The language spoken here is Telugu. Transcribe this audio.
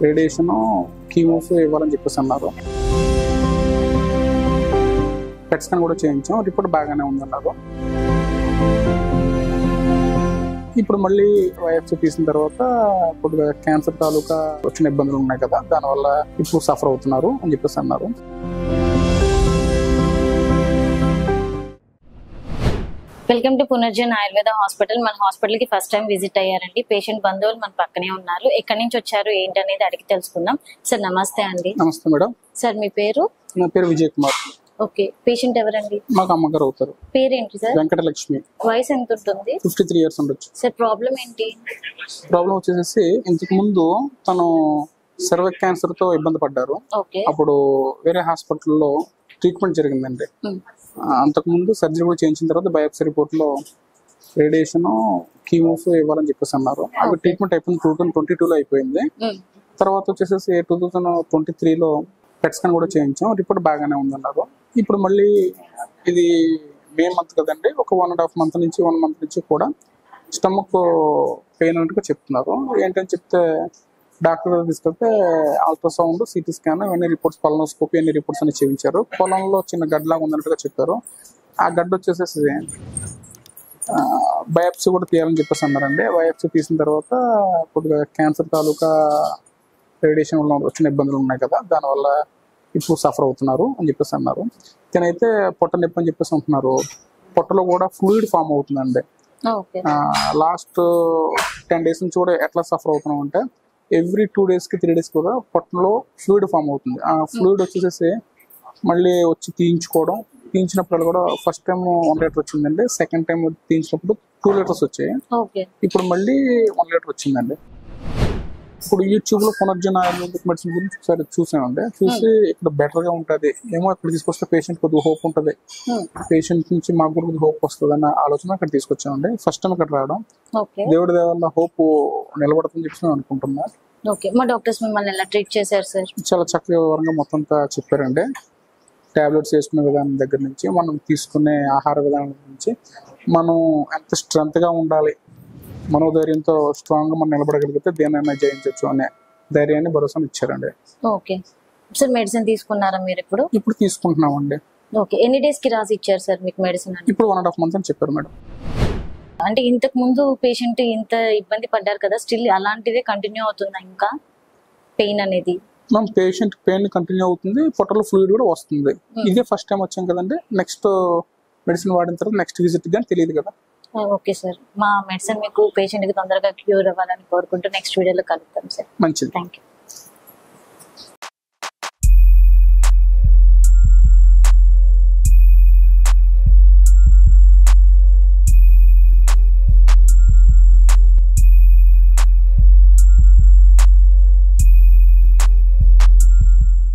రేడియేషన్ కీమోస్ ఇవ్వాలని చెప్పేసి అన్నారు. పెట్ స్కాన్ కూడా చేయించాం, రిపోర్ట్ బాగానే ఉందన్నారు. ఇప్పుడు మళ్ళీ బయాప్సీ తీసిన తర్వాత కొద్దిగా క్యాన్సర్ తాలూకా వచ్చిన ఇబ్బందులు ఉన్నాయి కదా, దానివల్ల ఇప్పుడు సఫర్ అవుతున్నారు అని చెప్పేసి అన్నారు. Welcome to పునర్జన్ Ayurveda hospital. మన హాస్పిటల్ కి ఫస్ట్ టైం విజిట్ అయ్యారండి. పేషెంట్ బంధువులు మన పక్కనే ఉన్నారు. ఎక్కడి నుంచి వచ్చారు ఏంటనేది అడిగి తెలుసుకుందాం. సార్ నమస్తే అండి. నమస్తే మేడం. సార్ మీ పేరు? నా పేరు విజయ్ కుమార్. ఓకే, పేషెంట్ ఎవరండి? మాకు అమ్మగారు అవుతారు. పేరేంటి సార్? వెంకటలక్ష్మి. వయసు ఎంత ఉంటుంది? 53 years ఉండొచ్చు. సార్ ప్రాబ్లం ఏంటి? ప్రాబ్లం వచ్చేసి ఇంతకు ముందు తను సర్వైక్ క్యాన్సర్ తో ఇబ్బంది పడ్డారు. అప్పుడు వేరే హాస్పిటల్లో ట్రీట్మెంట్ జరిగిందండి. అంతకుముందు సర్జరీ కూడా చేయించిన తర్వాత బయాప్సీ రిపోర్ట్ లో రేడియేషన్ కీమోస్ ఇవ్వాలని చెప్పేసి అన్నారు. అవి ట్రీట్మెంట్ అయిపోయింది 2022లో అయిపోయింది. తర్వాత వచ్చేసి 2023లో పెట్ స్కాన్ కూడా చేయించాం, రిపోర్ట్ బాగానే ఉందన్నారు. ఇప్పుడు మళ్ళీ ఇది మే మంత్ కదండి, ఒక 1.5 month నుంచి 1 month నుంచి కూడా స్టమక్ పెయిన్ అన్నట్టుగా చెప్తున్నారు. ఏంటని చెప్తే డాక్టర్ దగ్గర తీసుకెళ్తే అల్ట్రాసౌండ్, సిటీ స్కాన్ ఇవన్నీ రిపోర్ట్స్, కొలనోస్కోపీ అన్ని రిపోర్ట్స్ అన్ని చేయించారు. పొలంలో చిన్న గడ్డలాగా ఉందన్నట్టుగా చెప్పారు. ఆ గడ్డ వచ్చేసేసి బయాప్సీ కూడా తీయాలని చెప్పేసి అన్నారండి. బయాప్సీ తీసిన తర్వాత కొద్దిగా క్యాన్సర్ తాలూకా రేడియేషన్ వల్ల వచ్చిన ఇబ్బందులు ఉన్నాయి కదా, దానివల్ల ఇప్పుడు సఫర్ అవుతున్నారు అని చెప్పేసి అన్నారు. తనైతే పొట్ట నొప్పి అని చెప్పేసి అంటున్నారు. పొట్టలో కూడా ఫ్లూయిడ్ ఫామ్ అవుతుందండి. లాస్ట్ 10 days నుంచి కూడా ఎట్లా సఫర్ అవుతున్నాం అంటే ఎవ్రీ 2 days కి 3 days కూడా పొట్టలో ఫ్లూయిడ్ ఫామ్ అవుతుంది. ఆ ఫ్లూయిడ్ వచ్చేసేసి మళ్ళీ వచ్చి తీయించుకోవడం, తీయించినప్పుడు కూడా ఫస్ట్ టైం 1 liter వచ్చిందండి. సెకండ్ టైం తీయించినప్పుడు 2 liters వచ్చాయి. ఇప్పుడు మళ్ళీ 1 liter వచ్చిందండి. ఇప్పుడు యూట్యూబ్ లో పునర్జన్ ఆయుర్వేదిక్ మెడిసిన్ గురించి ఒకసారి చూసామండి. చూసి ఇక్కడ బెటర్ గా ఉంటది ఏమో, ఇక్కడ తీసుకొస్తే పేషెంట్ కొద్దిగా హోప్ ఉంటది, పేషెంట్ నుంచి మాకు కూడా కొద్దిగా హోప్ వస్తుంది అన్న ఆలోచన ఇక్కడ తీసుకొచ్చామండి. ఫస్ట్ టైం ఇక్కడ రావడం, దేవుడి దేవల్ల హోప్ నిలబడుతుందని చెప్పి నేను అనుకుంటున్నా. మా డాక్టర్స్ మిమ్మల్ని ఎలా ట్రీట్ చేశారు సార్? చాలా చక్కగా వివరంగా మొత్తం చెప్పారండి. టాబ్లెట్స్ వేసుకునే విధానం దగ్గర నుంచి, మనం తీసుకునే ఆహార విధానం నుంచి, మనం ఎంత స్ట్రెంత్ గా ఉండాలి, మనోధైర్యంతో స్ట్రాంగ్ గా మనం నిలబడగలిగితే దేనైనా జయించవచ్చు అనే ధైర్యాన్ని, భరోసాను ఇచ్చారండి. ఓకే సార్, మెడిసిన్ తీసుకున్నారా మీరు? ఇప్పుడు తీసుకుంటున్నామండి. ఓకే, ఎన్ని డేస్ కి రాసి ఇచ్చారు సార్ మీకు మెడిసిన్? ఇప్పుడు 1.5 month అని చెప్పారు మేడం. అంటే ఇంతకు ముందు పేషెంట్ ఇంత ఇబ్బంది పడ్డారు కదా, స్టిల్ అలాంటిదే కంటిన్యూ అవుతుందా ఇంకా పెయిన్ అనేది? మనం పేషెంట్ పెయిన్ కంటిన్యూ అవుతుంది, పొట్టలో ఫ్లూయిడ్ కూడా వస్తుంది. ఇదే ఫస్ట్ టైం వచ్చాం కదండి. నెక్స్ట్ మెడిసిన్ వాడిన తర్వాత నెక్స్ట్ విజిట్ కానీ తెలియదు కదా. ఓకే సార్, మా మెడిసిన్ మీకు పేషెంట్ కి తొందరగా క్యూర్ అవ్వాలని కోరుకుంటూ నెక్స్ట్ వీడియోలో కలుద్దాం సార్. మంచిది, థ్యాంక్ యూ.